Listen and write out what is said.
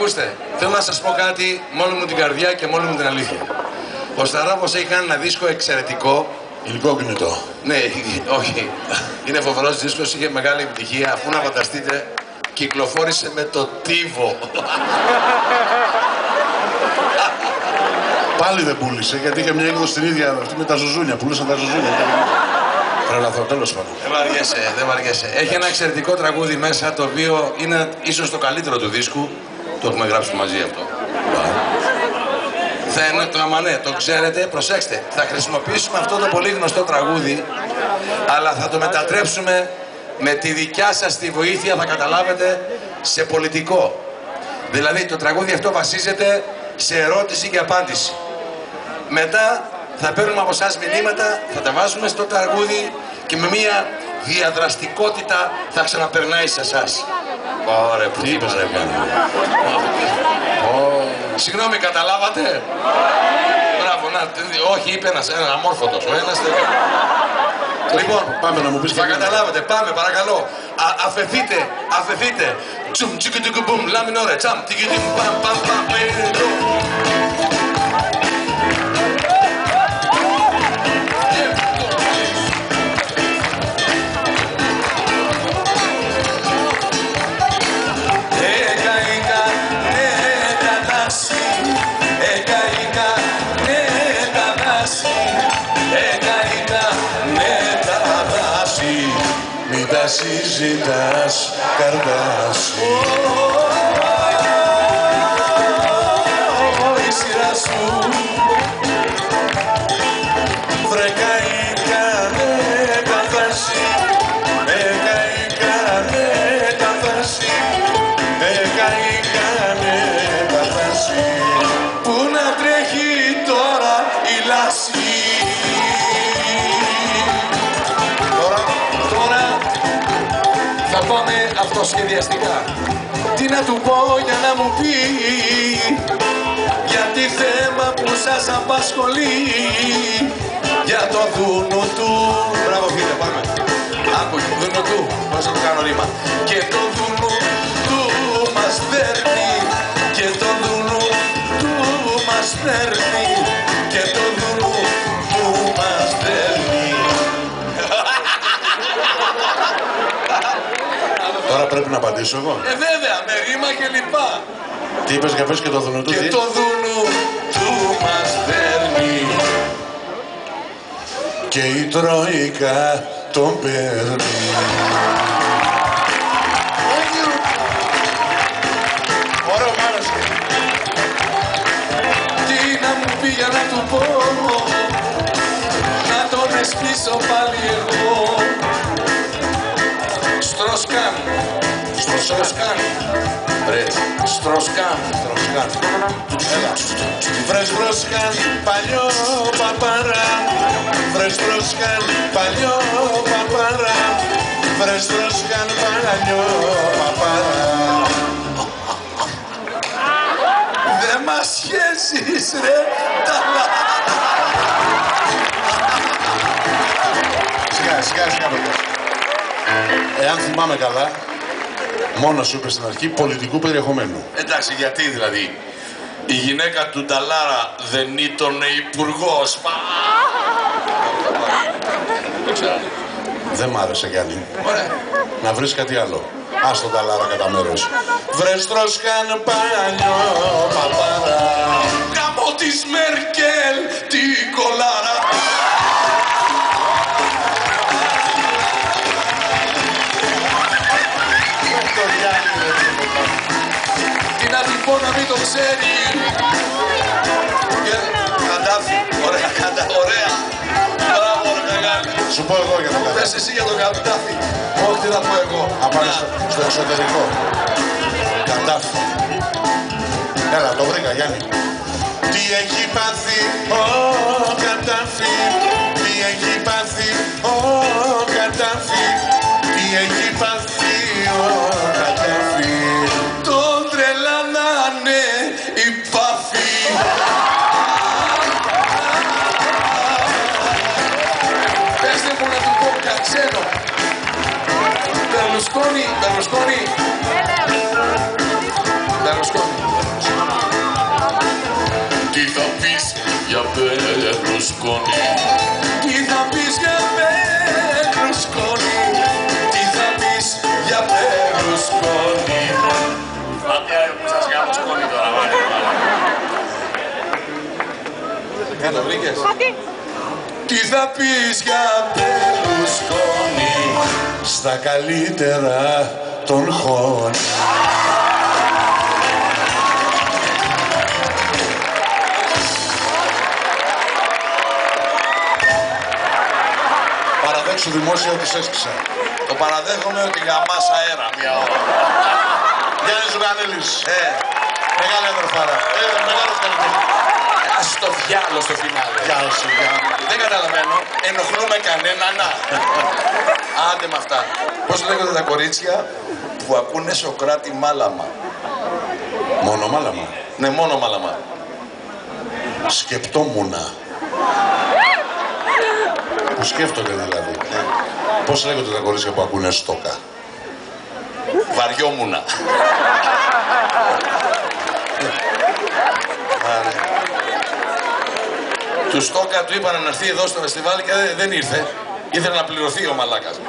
Ακούστε, θέλω να σας πω κάτι με όλη μου την καρδιά και με όλη μου την αλήθεια. Ο Σταράβος έχει κάνει ένα δίσκο εξαιρετικό. Υλικό κινητό. Ναι, όχι. Είναι φοβερός δίσκος, είχε μεγάλη επιτυχία. Αφού να φανταστείτε, κυκλοφόρησε με το τύβο. Πάλι δεν πούλησε, γιατί είχε μια έκδοση την ίδια αυτή με τα ζουζούνια. Πουλούσαν τα ζουζούνια. Τρελαθώ, τέλος πάντων. Δεν βαριέσαι. Έχει ένα εξαιρετικό τραγούδι μέσα, το οποίο είναι ίσως το καλύτερο του δίσκου. Το έχουμε γράψει μαζί αυτό. Θα είναι το αμανέ, το ξέρετε, προσέξτε. Θα χρησιμοποιήσουμε αυτό το πολύ γνωστό τραγούδι, αλλά θα το μετατρέψουμε με τη δικιά σας τη βοήθεια, θα καταλάβετε, σε πολιτικό. Δηλαδή το τραγούδι αυτό βασίζεται σε ερώτηση και απάντηση. Μετά θα παίρνουμε από εσάς μηνύματα, θα τα βάζουμε στο τραγούδι και με μια διαδραστικότητα θα ξαναπερνάει σε εσάς. Ωραία, που τι είπες να κάνει. Συγγνώμη, καταλάβατε. Μπράβο, να, όχι, είπε ένας αμόρφωτος. Λοιπόν, πάμε να μου πεις. Θα καταλάβετε, πάμε, παρακαλώ. Αφεθείτε. Τσουμ, τσικουτικουμπουμ, λαμινόρε, τσαμ, τικιτιμ, παμ, παμ, παμ, πέρο. Συζητάς καρδάσι. Η σειρά σου βρε καήκανε τα φάση. Καήκανε τα φάση. Καήκανε τα φάση. Πού να τρέχει τώρα η λάση. Θα πάμε αυτοσχεδιαστικά. Τι να του πω για να μου πει, γιατί θέμα που σας απασχολεί, για το δούνο του. Μπράβο φίλε, πάμε. Άκου, δούνο του, πώς θα το κάνω ρήμα. Και το δούνο του μας δέρνει, και το δούνο του μας δέρνει, και το δούνο του μας δέρνει. Τώρα πρέπει να απαντήσω εγώ. Βέβαια, με ρήμα και λοιπά. Τι είπες για πες και το δουνού του. Και το δουνού του μας δέρνει. Και η Τροϊκά τον παίρνει. Ωραίο, μ' άρεσε. Τι να μου πει για να του πω, να τον εσπίσω πάλι εγώ. Στροσκάν. Στροσκάν. Ρε, στροσκάν. Έλα. Βρες Στροσκάν, παλιό παπαρά. Βρες Στροσκάν, παλιό παπαρά. Βρες Στροσκάν, παλιό παπαρά. Δε μας σχέσεις ρε ταλά. Σιγά, παιδιά. Εάν θυμάμαι καλά, μόνο σου είπε στην αρχή πολιτικού περιεχομένου. Εντάξει, γιατί δηλαδή η γυναίκα του Νταλάρα δεν ήταν υπουργός. Δεν μ' άρεσε Γιάννη. Ωραία. Να βρεις κάτι άλλο. Ας τον Νταλάρα κατά μέρος. Βρες Στροσκάν παλιό παπαρά. Γαμώ της Μέρκελ την κολάρα. Τι να του πω να μην το ξέρει. Καντάφη. Ωραία, ωραία. Μπράβο, ρε μεγάλη. Σου πω εγώ για τον Καντάφη. Πες εσύ για τον Καντάφη. Όχι, τι θα πω εγώ. Να πάμε στο εξωτερικό. Καντάφη. Έλα, το βρήκα Γιάννη. Τι έχει πάθει ο Καντάφη. Τι έχει πάθει ο Καντάφη. Τι έχει πάθει ο Καντάφη. Τον τρελάνανε οι πάφοι. Πέστε μου να του πω ξένο. Μπερλουσκόνη. πεις για Μπερλουσκόνη? Τι θα πεις για Μπερλουσκόνη? Τι θα πεις για Μπερλουσκόνη? Σας κάνω σκόνη τώρα, Κάτω βρήκες. Τι θα πεις για Μπερλουσκόνη? στα καλύτερα των χώνων. Παραδέξου δημόσια ότι έσκησα. Το παραδέχομαι ότι γαμάς αέρα μια ώρα. Γιάννης Ζουγανέλης. Μεγάλη αδερφάρα. Μεγάλος καλλιτέχνης. Ας το διάλο στο φινάλε. Γεια σου, Γιάννη. Δεν καταλαβαίνω. Ενοχλούμε κανέναν. Άντε με αυτά. Πώς λέγονται τα κορίτσια που ακούνε Σοκράτη μάλαμα? Μόνο μάλαμα. Ναι, μόνο μάλαμα. Σκεπτόμουνα. Που σκέφτονται δηλαδή. Πώς λέγονται τα κορίτσια που ακούνε στόκα? Βαριόμουνα. Του Στόκα του είπαν να έρθει εδώ στο φεστιβάλ και δεν ήρθε. Ήθελε να πληρωθεί ο μαλάκας.